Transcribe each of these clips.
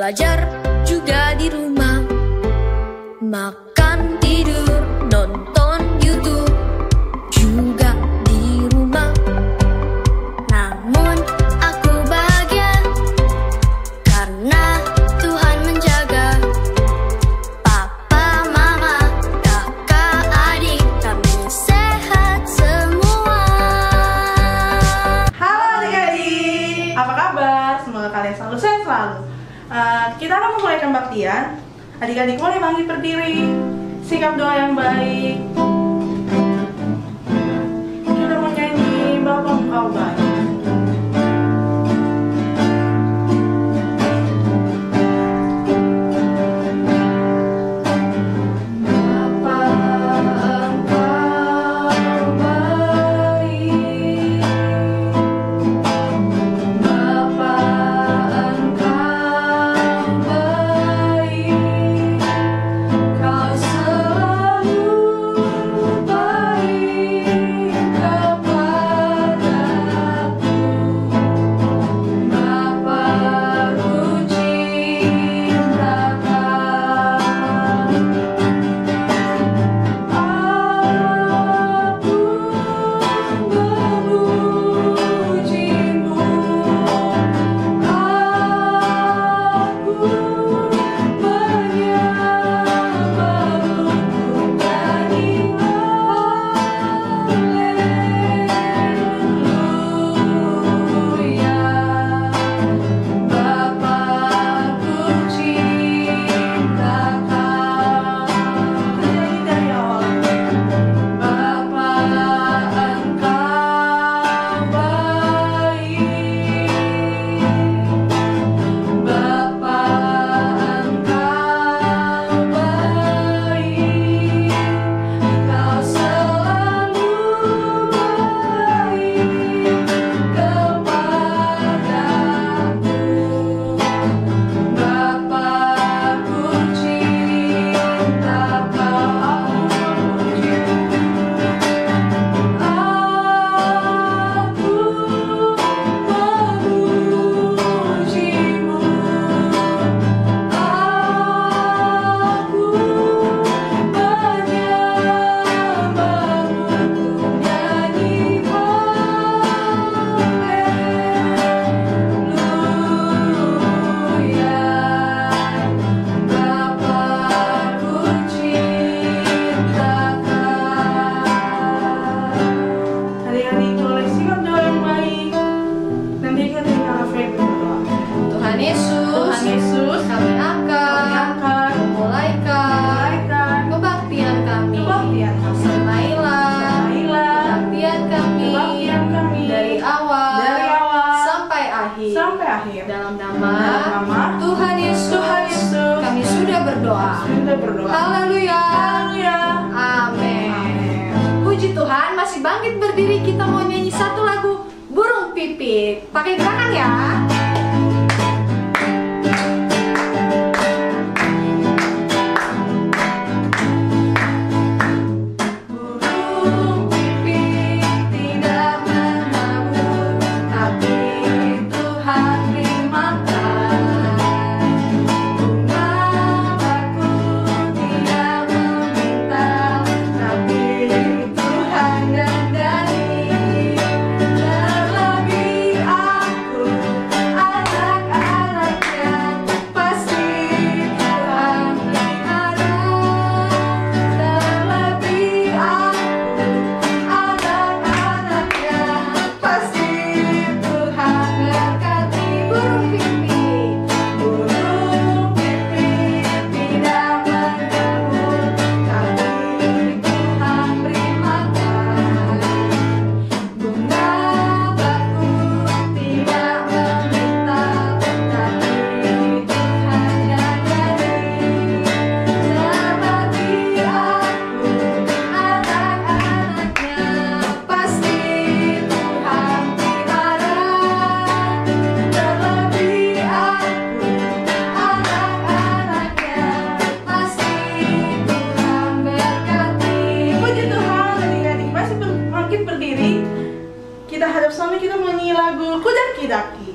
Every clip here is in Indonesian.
belajar juga di rumah. Makan, tidur, nonton YouTube juga di rumah. Namun aku bahagia karena Tuhan menjaga. Papa, mama, kakak, adik, kami sehat semua. Halo adik-adik, apa kabar? Semoga kalian selalu sehat selalu. Kita akan memulai kebaktian. Adik-adik boleh bangkit berdiri, sikap doa yang baik. Kita mau nyanyi Bapa Engkau baik. Sampai akhir. Dalam nama Tuhan Yesus, kami sudah berdoa. Haleluya. Amin. Puji Tuhan, masih bangkit berdiri. Kita mau nyanyi satu lagu Burung Pipit. Pakai gerakan ya. Kita menyanyi lagu Ku Daki Daki.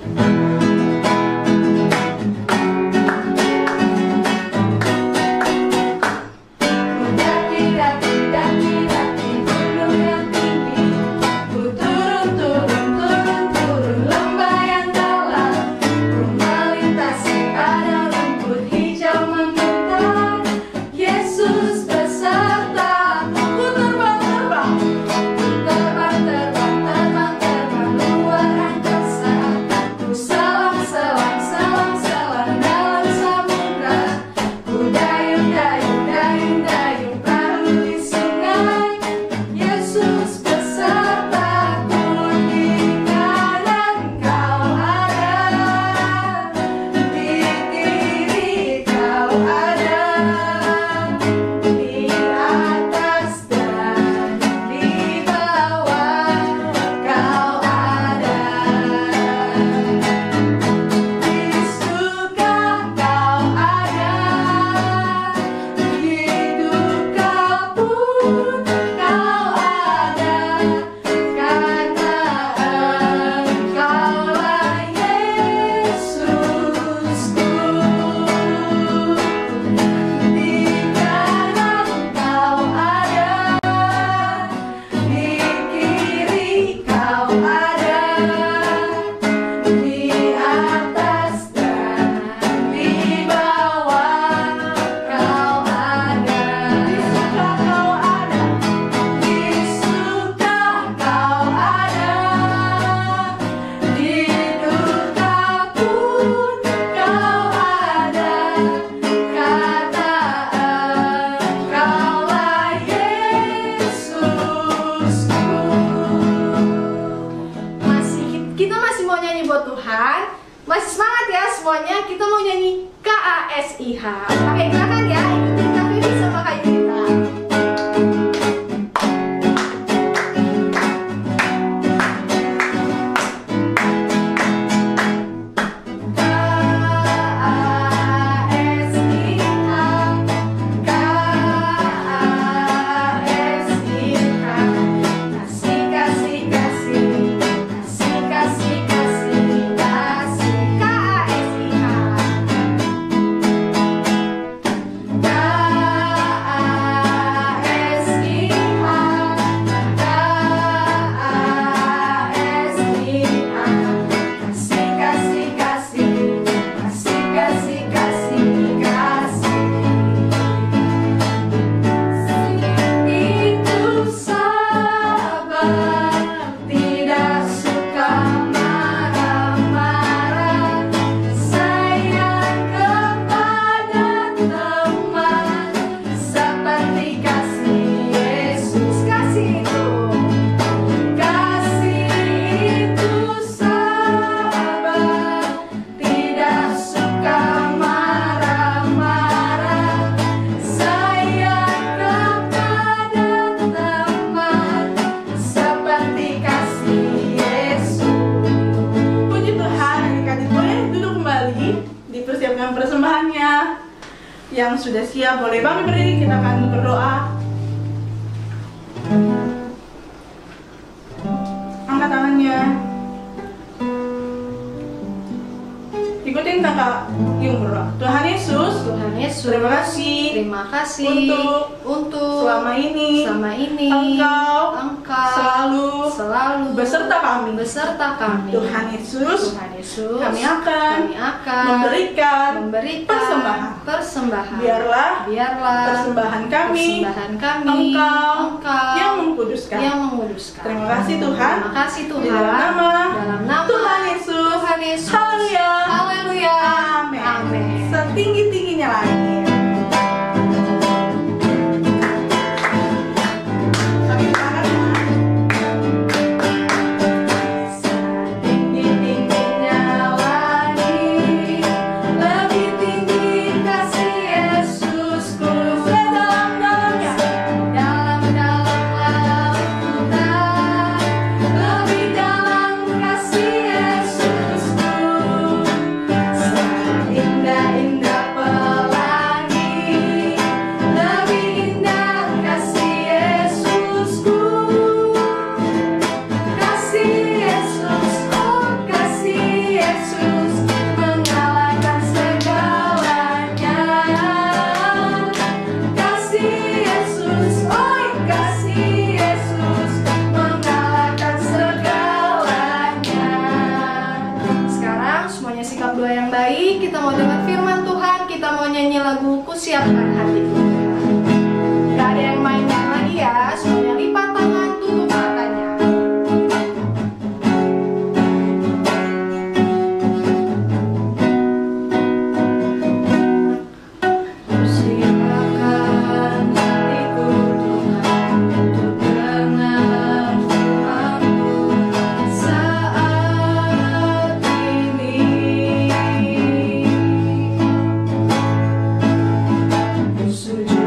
nyanyi buat Tuhan. Masih semangat ya semuanya. Kita mau nyanyi KASIH. Pakai gerakan ya. Ikutin Kak Feby sama Kak Yunita. Dipersiapkan persembahannya. Yang sudah siap boleh bangkit berdiri, kita akan berdoa. Angkat tangannya. Ikutin kakak Yung berdoa. Tuhan Yesus, terima kasih untuk selama ini Engkau selalu beserta kami. Tuhan Yesus, kami akan memberikan persembahan. Biarlah persembahan kami Engkau yang mengkuduskan. Terima kasih Tuhan. Di dalam nama Tuhan Yesus. Haleluya. Amin. Setinggi-tingginya lagi. Kita mau dengar firman Tuhan, kita mau nyanyi lagu Kusiapkan Hatiku. Gak ada yang main-main lagi ya, semuanya lipat tangan, tutup matanya. Kusiapkan hatiku Tuhan, untuk dengar firman-Mu saat ini. Sujud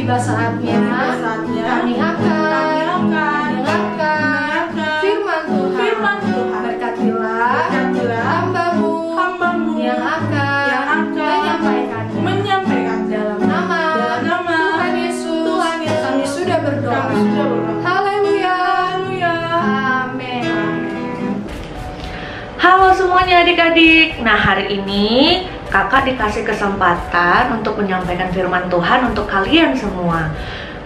tiba saatnya kami akan mendengarkan firman Tuhan. Berkatilah hambamu yang akan menyampaikan dalam nama Tuhan Yesus. Kami sudah berdoa. Haleluya. Amin. Halo semuanya adik-adik. Nah, hari ini kakak dikasih kesempatan untuk menyampaikan firman Tuhan untuk kalian semua.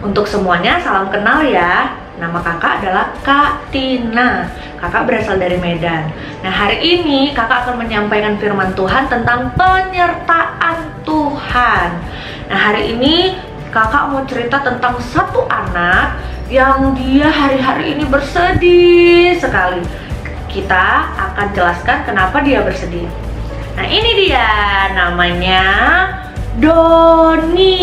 Untuk semuanya salam kenal ya. Nama kakak adalah Kak Tina. Kakak berasal dari Medan. Nah, hari ini kakak akan menyampaikan firman Tuhan tentang penyertaan Tuhan. Nah, hari ini kakak mau cerita tentang satu anak yang dia hari-hari ini bersedih sekali. Kita akan jelaskan kenapa dia bersedih. Nah, ini dia, namanya Doni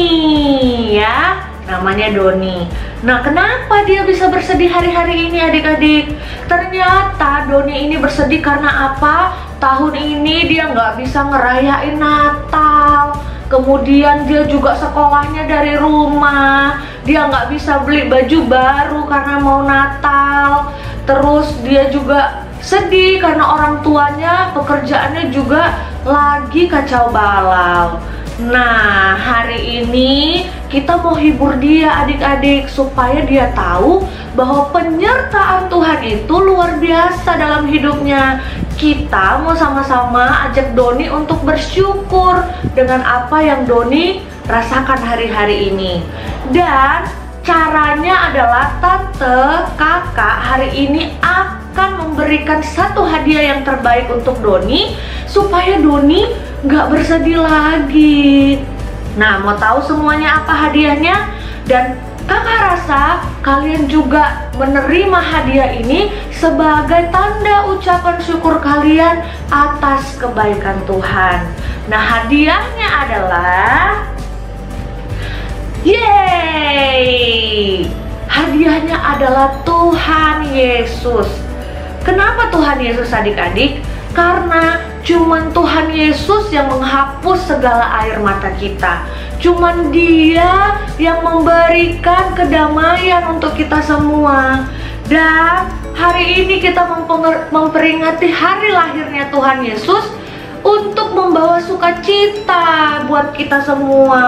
ya. Namanya Doni. Nah, kenapa dia bisa bersedih hari-hari ini adik-adik? Ternyata Doni ini bersedih karena apa? Tahun ini dia nggak bisa ngerayain Natal. Kemudian dia juga sekolahnya dari rumah. Dia nggak bisa beli baju baru karena mau Natal. Terus dia juga sedih karena orang tuanya pekerjaannya juga lagi kacau balau. Nah, hari ini kita mau hibur dia adik-adik supaya dia tahu bahwa penyertaan Tuhan itu luar biasa dalam hidupnya. Kita mau sama-sama ajak Doni untuk bersyukur dengan apa yang Doni rasakan hari-hari ini. Dan caranya adalah tante, kakak hari ini akan memberikan satu hadiah yang terbaik untuk Doni supaya Doni nggak bersedih lagi. Nah, mau tahu semuanya apa hadiahnya? Dan kakak rasa kalian juga menerima hadiah ini sebagai tanda ucapan syukur kalian atas kebaikan Tuhan. Nah, hadiahnya adalah yeay! Hadiahnya adalah Tuhan Yesus. Kenapa Tuhan Yesus adik-adik? Karena cuman Tuhan Yesus yang menghapus segala air mata kita. Cuman Dia yang memberikan kedamaian untuk kita semua. Dan hari ini kita memperingati hari lahirnya Tuhan Yesus untuk membawa sukacita buat kita semua.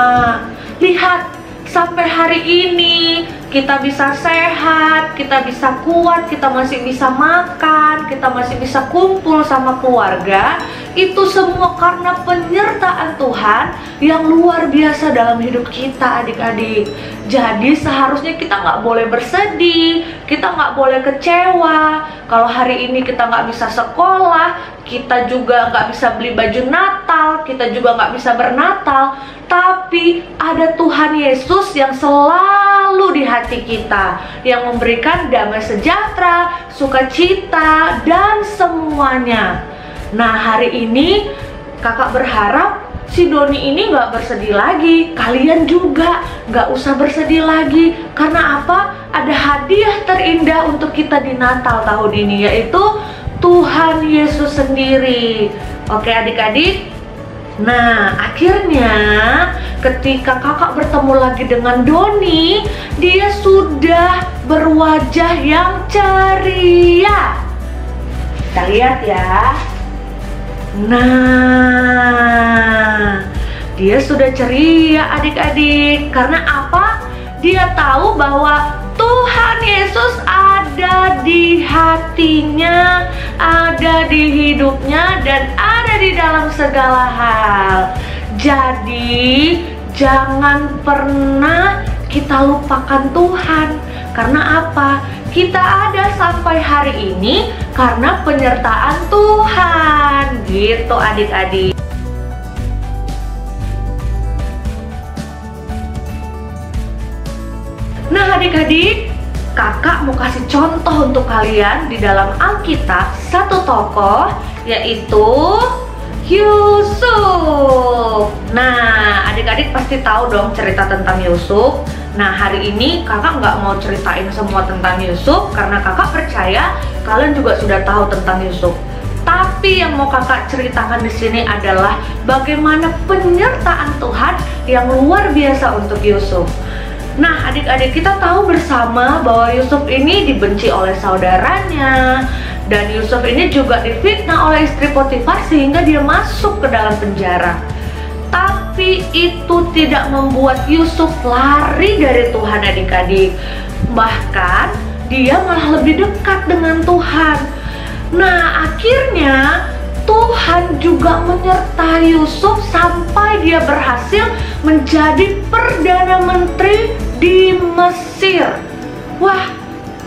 Lihat, sampai hari ini kita bisa sehat, kita bisa kuat, kita masih bisa makan, kita masih bisa kumpul sama keluarga. Itu semua karena penyertaan Tuhan yang luar biasa dalam hidup kita adik-adik. Jadi seharusnya kita nggak boleh bersedih, kita nggak boleh kecewa. Kalau hari ini kita nggak bisa sekolah, kita juga nggak bisa beli baju Natal, kita juga nggak bisa bernatal. Tapi ada Tuhan Yesus yang selalu di hati kita, yang memberikan damai sejahtera, sukacita, dan semuanya. Nah, hari ini kakak berharap si Doni ini nggak bersedih lagi. Kalian juga nggak usah bersedih lagi. Karena apa? Ada hadiah terindah untuk kita di Natal tahun ini, yaitu Tuhan Yesus sendiri. Oke adik-adik? Nah, akhirnya ketika kakak bertemu lagi dengan Doni, dia sudah berwajah yang ceria. Kita lihat ya. Nah, dia sudah ceria adik-adik. Karena apa? Dia tahu bahwa Tuhan Yesus ada di hatinya, ada di hidupnya, dan ada di dalam segala hal. Jadi jangan pernah kita lupakan Tuhan. Karena apa? Kita ada sampai hari ini karena penyertaan Tuhan. Gitu adik-adik. Nah adik-adik, kakak mau kasih contoh untuk kalian di dalam Alkitab, satu tokoh yaitu Yusuf. Nah adik-adik pasti tahu dong cerita tentang Yusuf. Nah hari ini kakak nggak mau ceritain semua tentang Yusuf karena kakak percaya kalian juga sudah tahu tentang Yusuf. Tapi yang mau kakak ceritakan di sini adalah bagaimana penyertaan Tuhan yang luar biasa untuk Yusuf. Nah, adik-adik, kita tahu bersama bahwa Yusuf ini dibenci oleh saudaranya, dan Yusuf ini juga difitnah oleh istri Potifar sehingga dia masuk ke dalam penjara. Tapi itu tidak membuat Yusuf lari dari Tuhan, adik-adik. Bahkan dia malah lebih dekat dengan Tuhan. Nah, akhirnya Tuhan juga menyertai Yusuf sampai dia berhasil menjadi Perdana Menteri di Mesir. Wah,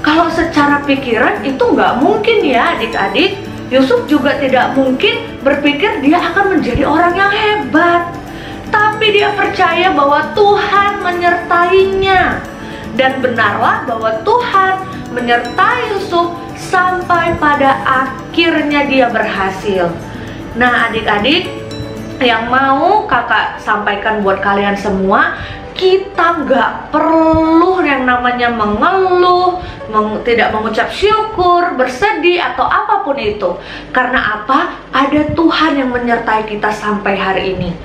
kalau secara pikiran itu nggak mungkin ya adik-adik. Yusuf juga tidak mungkin berpikir dia akan menjadi orang yang hebat. Tapi dia percaya bahwa Tuhan menyertainya. Dan benarlah bahwa Tuhan menyertai Yusuf sampai pada akhirnya dia berhasil. Nah, adik-adik, yang mau kakak sampaikan buat kalian semua, kita nggak perlu yang namanya mengeluh, tidak mengucap syukur, bersedih, atau apapun itu. Karena apa? Ada Tuhan yang menyertai kita sampai hari ini.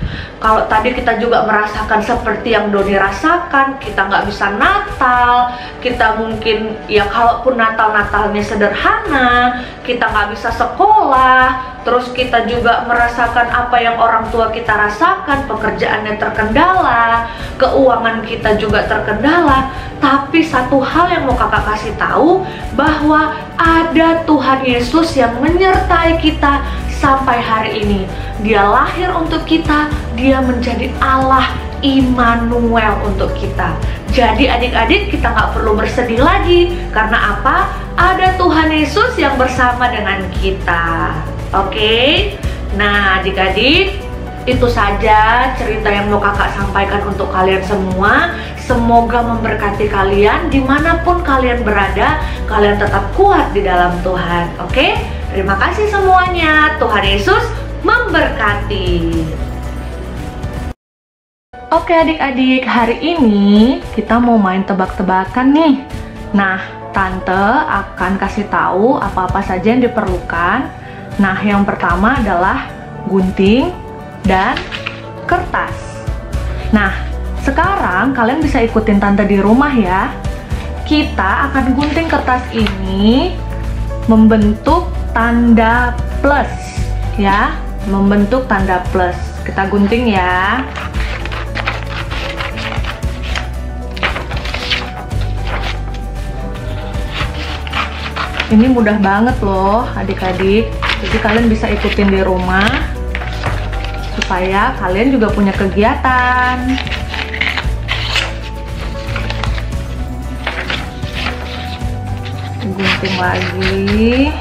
Kalau tadi kita juga merasakan seperti yang Doni rasakan, kita nggak bisa Natal, kita mungkin ya kalaupun Natalnya sederhana, kita nggak bisa sekolah, terus kita juga merasakan apa yang orang tua kita rasakan, pekerjaannya terkendala, keuangan kita juga terkendala. Tapi satu hal yang mau kakak kasih tahu, bahwa ada Tuhan Yesus yang menyertai kita sampai hari ini. Dia lahir untuk kita, dia menjadi Allah Immanuel untuk kita. Jadi adik-adik, kita nggak perlu bersedih lagi. Karena apa? Ada Tuhan Yesus yang bersama dengan kita. Oke? Nah adik-adik, itu saja cerita yang mau kakak sampaikan untuk kalian semua. Semoga memberkati kalian dimanapun kalian berada. Kalian tetap kuat di dalam Tuhan. Oke? Terima kasih semuanya. Tuhan Yesus memberkati. Oke adik-adik, hari ini kita mau main tebak-tebakan nih. Nah, Tante akan kasih tahu apa-apa saja yang diperlukan. Nah, yang pertama adalah gunting dan kertas. Nah, sekarang kalian bisa ikutin Tante di rumah ya. Kita akan gunting kertas ini membentuk tanda plus ya, membentuk tanda plus. Kita gunting ya. Ini mudah banget loh adik-adik. Jadi kalian bisa ikutin di rumah supaya kalian juga punya kegiatan. Gunting lagi.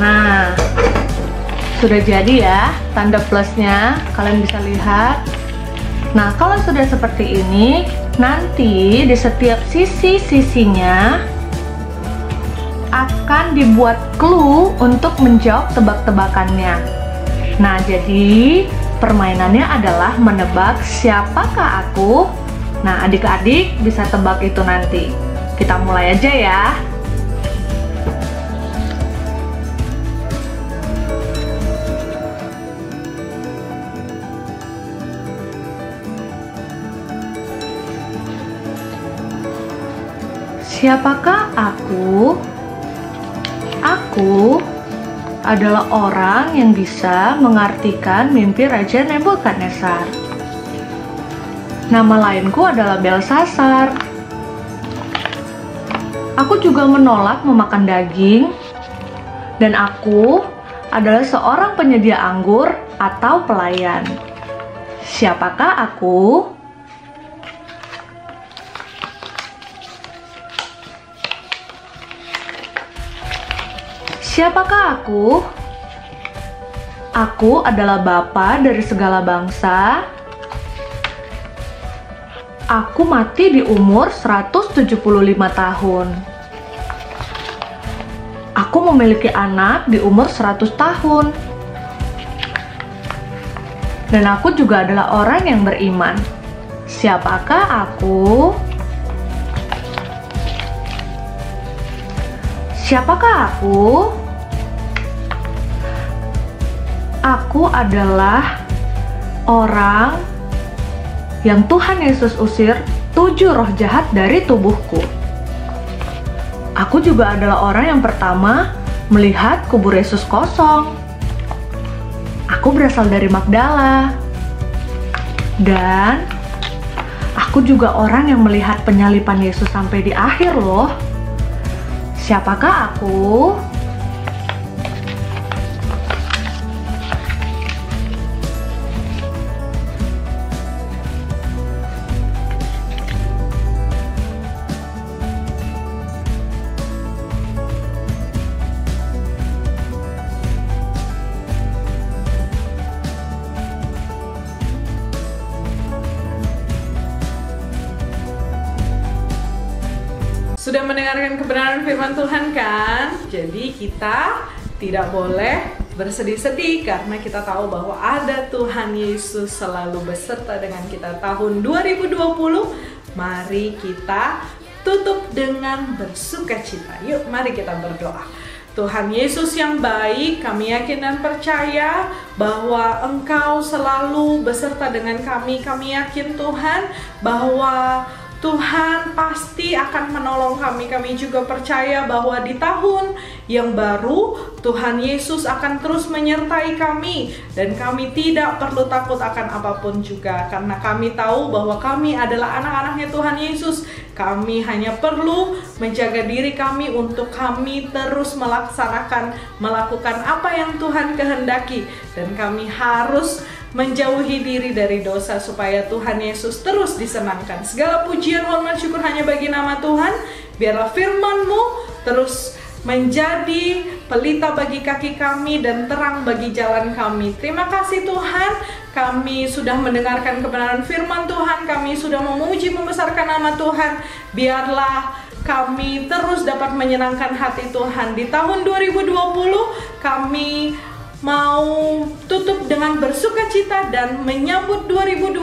Nah, sudah jadi ya tanda plusnya, kalian bisa lihat. Nah, kalau sudah seperti ini, nanti di setiap sisi-sisinya akan dibuat clue untuk menjawab tebak-tebakannya. Nah, jadi permainannya adalah menebak siapakah aku. Nah, adik-adik bisa tebak itu nanti. Kita mulai aja ya. Siapakah aku? Aku adalah orang yang bisa mengartikan mimpi Raja Nebukadnezar. Nama lainku adalah Belsasar. Aku juga menolak memakan daging, dan aku adalah seorang penyedia anggur atau pelayan. Siapakah aku? Siapakah aku? Aku adalah bapa dari segala bangsa. Aku mati di umur 175 tahun. Aku memiliki anak di umur 100 tahun. Dan aku juga adalah orang yang beriman. Siapakah aku? Siapakah aku? Aku adalah orang yang Tuhan Yesus usir 7 roh jahat dari tubuhku. Aku juga adalah orang yang pertama melihat kubur Yesus kosong. Aku berasal dari Magdala. Dan aku juga orang yang melihat penyaliban Yesus sampai di akhir loh. Siapakah aku? Sudah mendengarkan kebenaran firman Tuhan kan? Jadi kita tidak boleh bersedih-sedih karena kita tahu bahwa ada Tuhan Yesus selalu beserta dengan kita tahun 2020. Mari kita tutup dengan bersukacita. Yuk, mari kita berdoa. Tuhan Yesus yang baik, kami yakin dan percaya bahwa Engkau selalu beserta dengan kami. Kami yakin Tuhan bahwa Tuhan pasti akan menolong kami. Kami juga percaya bahwa di tahun yang baru Tuhan Yesus akan terus menyertai kami. Dan kami tidak perlu takut akan apapun juga. Karena kami tahu bahwa kami adalah anak-anaknya Tuhan Yesus. Kami hanya perlu menjaga diri kami untuk kami terus melakukan apa yang Tuhan kehendaki. Dan kami harus menjauhi diri dari dosa supaya Tuhan Yesus terus disenangkan. Segala pujian, hormat, syukur hanya bagi nama Tuhan. Biarlah firman-Mu terus menjadi pelita bagi kaki kami dan terang bagi jalan kami. Terima kasih Tuhan, kami sudah mendengarkan kebenaran firman Tuhan. Kami sudah memuji membesarkan nama Tuhan. Biarlah kami terus dapat menyenangkan hati Tuhan. Di tahun 2020 kami mau tutup dengan bersukacita dan menyambut 2021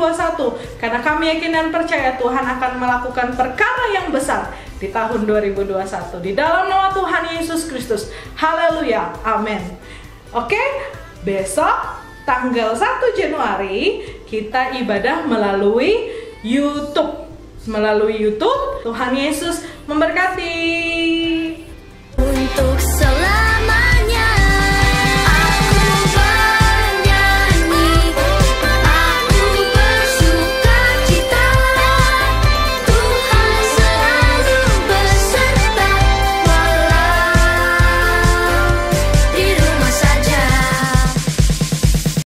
karena kami yakin dan percaya Tuhan akan melakukan perkara yang besar di tahun 2021 di dalam nama Tuhan Yesus Kristus. Haleluya, amin. Oke, besok tanggal 1 Januari kita ibadah melalui YouTube. Tuhan Yesus memberkati. Untuk selalu